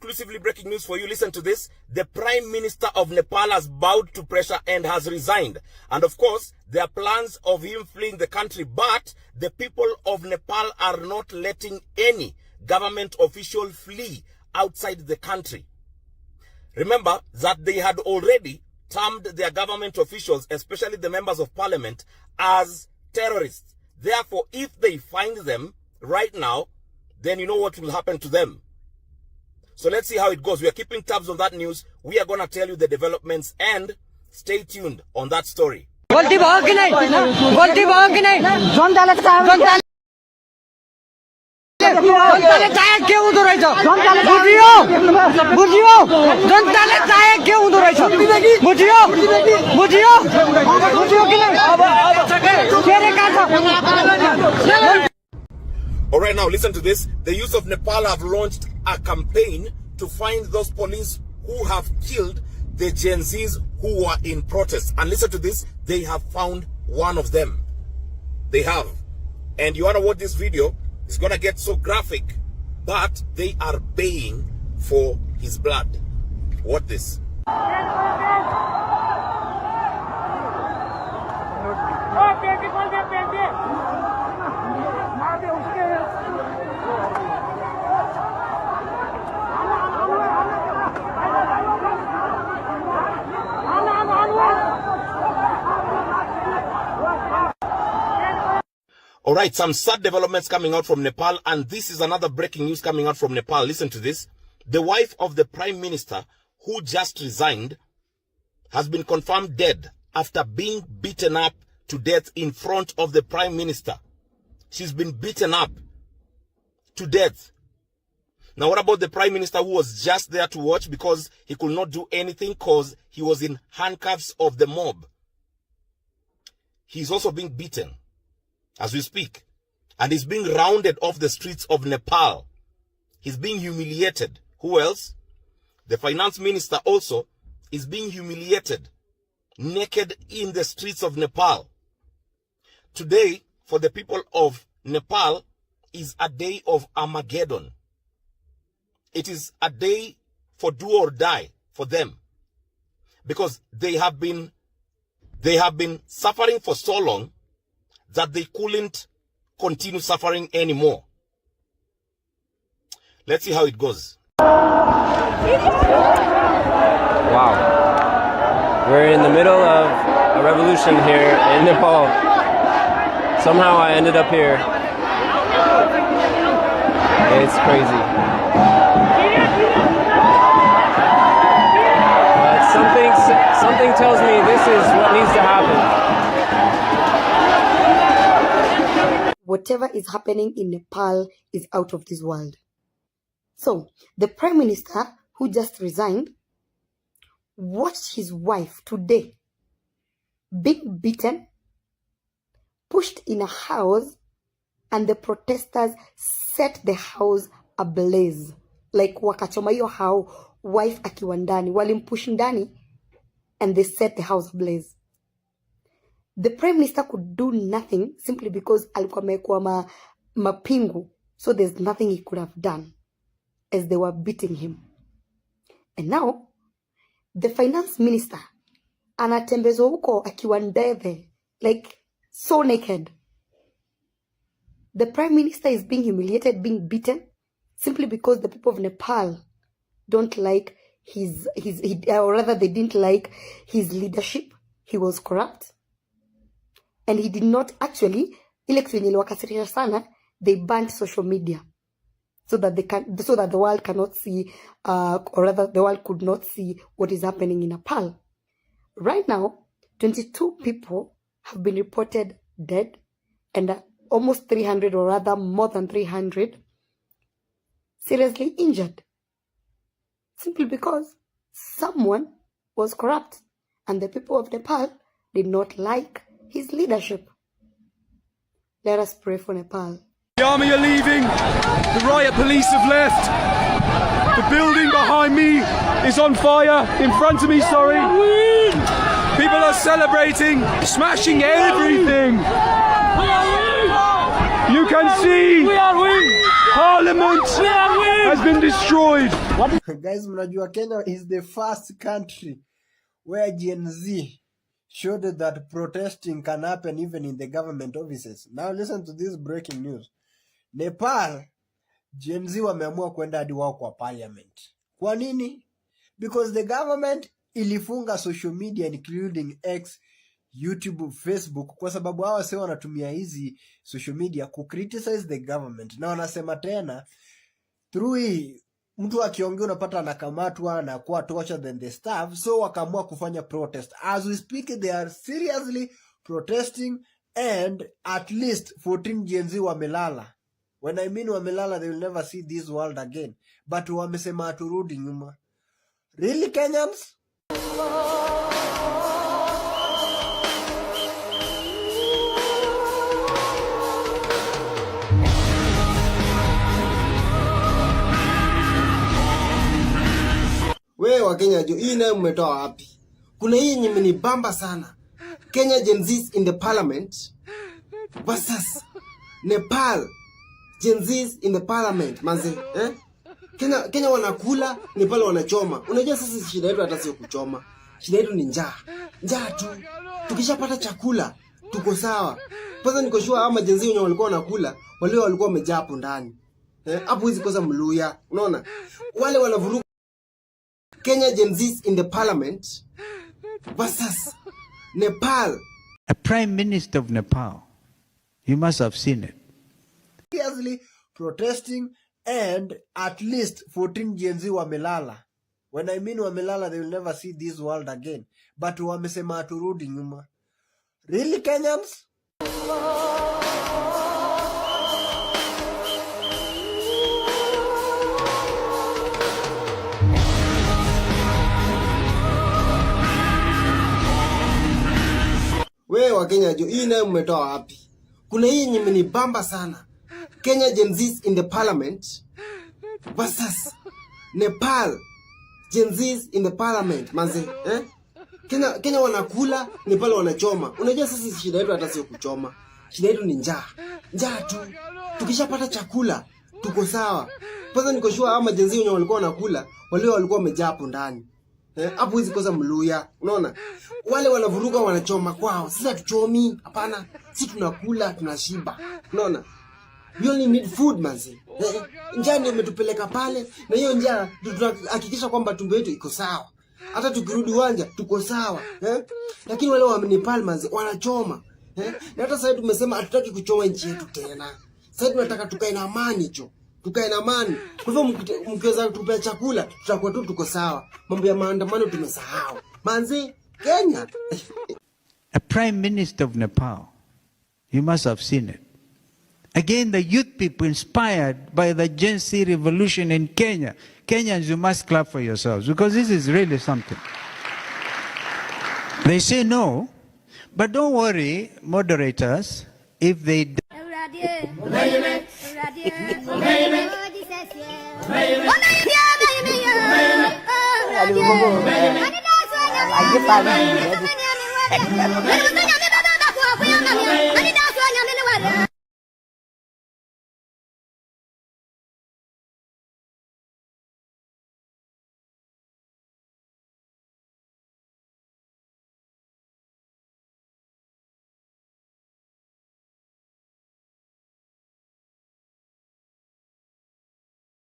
Exclusively breaking news for you. Listen to this. The Prime Minister of Nepal has bowed to pressure and has resigned. And of course, there are plans of him fleeing the country. But the people of Nepal are not letting any government official flee outside the country. Remember that they had already termed their government officials, especially the members of parliament, as terrorists. Therefore, if they find them right now, then you know what will happen to them. So let's see how it goes. We are keeping tabs on that news. We are going to tell you the developments and stay tuned on that story. All right, now listen to this. The youth of Nepal have launched a campaign to find those police who have killed the Gen Zs who were in protest. And listen to this. They have found one of them. They have. And you want to watch this video? It's going to get so graphic. But they are baying for his blood. Watch this. All right, some sad developments coming out from Nepal, and this is another breaking news coming out from Nepal. Listen to this. The wife of the Prime Minister, who just resigned, has been confirmed dead after being beaten up to death in front of the Prime Minister. She's been beaten up to death. Now, what about the Prime Minister who was just there to watch because he could not do anything because he was in handcuffs of the mob? He's also being beaten as we speak, and he's being rounded off the streets of Nepal. He's being humiliated. Who else? The finance minister also is being humiliated, naked in the streets of Nepal. Today, for the people of Nepal, is a day of Armageddon. It is a day for do or die for them, because they have been suffering for so long that they couldn't continue suffering anymore. Let's see how it goes. Wow. We're in the middle of a revolution here in Nepal. Somehow I ended up here. It's crazy. But something tells me this is what needs to happen. Whatever is happening in Nepal is out of this world. So, the Prime Minister who just resigned watched his wife today being beaten, pushed in a house, and the protesters set the house ablaze. Like wakachoma hiyo hao, wife akiwa ndani, walimpush ndani, and they set the house ablaze. The Prime Minister could do nothing simply because alikuwa amekuwa mapingu. So there's nothing he could have done as they were beating him. And now, the finance minister anatembezwa huko akiwa ndeve, like so naked. The Prime Minister is being humiliated, being beaten, simply because the people of Nepal don't like or rather they didn't like his leadership. He was corrupt. And he did not actually, they banned social media so that the world cannot see, or rather the world could not see what is happening in Nepal. Right now, 22 people have been reported dead, and almost 300, or rather more than 300, seriously injured. Simply because someone was corrupt, and the people of Nepal did not like his leadership. Let us pray for Nepal. The army are leaving. The riot police have left. The building behind me is on fire. In front of me, sorry. People are celebrating, smashing everything. You can see. Parliament has been destroyed. Guys, mnajua Kenya is the first country where Gen Z showed that protesting can happen even in the government offices. Now listen to this breaking news. Nepal, Gen Z wameamua kwenda hadi wao kwa parliament. Kwa nini? Because the government ilifunga social media including X, YouTube, Facebook kwa sababu hawa sio wanatumia hizi social media ku criticize the government. Na wanasema tena through hii mtu akiongea unapata anakamatwa na kuwa tortured than the staff, so wakaamua kufanya protest. As we speak, they are seriously protesting and at least 14 Gen Z wamelala. When I mean wamelala, they will never see this world again. But wamesema haturudi nyuma. Really, Kenyans? Wewe wa Kenya jo, hii nayo mmetoa wapi? Kuna hii yenye imenibamba sana. Kenya Gen Zs in the parliament versus Nepal Gen Zs in the parliament. Manze, Kenya wanakula, Nepal wanachoma. Unajua sasa shida yetu hata sio kuchoma. Shida yetu ni njaa. Njaa tu. Tukishapata chakula, tuko sawa. Kwanza niko sure ama Gen Z wenye walikuwa wanakula, wale walikuwa wamejaa hapo ndani. Hapo hizi kosa mluya. Unaona? Wale wanavuruga Kenya Gen Zs in the parliament versus Nepal. A prime minister of Nepal. You must have seen it. Seriously protesting and at least 14 Gen Z wamelala. When I mean wamelala, they will never see this world again. But wamesema haturudi nyuma. Really, Kenyans? Wewe wa Kenya jo, hii nayo mmetoa wapi? Kuna hii yenye imenibamba sana. Kenya Gen Zs in the parliament versus Nepal Gen Zs in the parliament. Manze, Kenya wanakula, Nepal wanachoma. Unajua sasa shida yetu hata sio kuchoma. Shida yetu ni njaa. Njaa tu. Tukishapata chakula, tuko sawa. Kwanza niko sure ama Gen Z wenye walikuwa wanakula, wale walikuwa wamejaa hapo ndani. Hapo hizi kosa mluya. Unaona? Wale wanavuruga wanachoma kwao. Sisi hatuchomi. Hapana. Sisi tunakula, tunashiba. Unaona? We only need food, manzi. Njaa ndio imetupeleka pale, na hiyo njaa tunahakikisha kwamba tumbo yetu iko sawa. Hata tukirudi uwanja tuko sawa. Lakini wale wa Nepal, manzi, wanachoma. Na hata sasa tumesema hatutaki kuchoma nchi yetu tena. Sasa tunataka tukae na amani hicho. Tukae na amani. Kwa hivyo mkiweza kutupea chakula, tutakuwa tu tuko sawa. Mambo ya maandamano tumesahau. Manzi, Kenya. A prime minister of Nepal. You must have seen it. Again, the youth people inspired by the Gen Z revolution in Kenya. Kenyans, you must clap for yourselves because this is really something. They say no, but don't worry, moderators, if they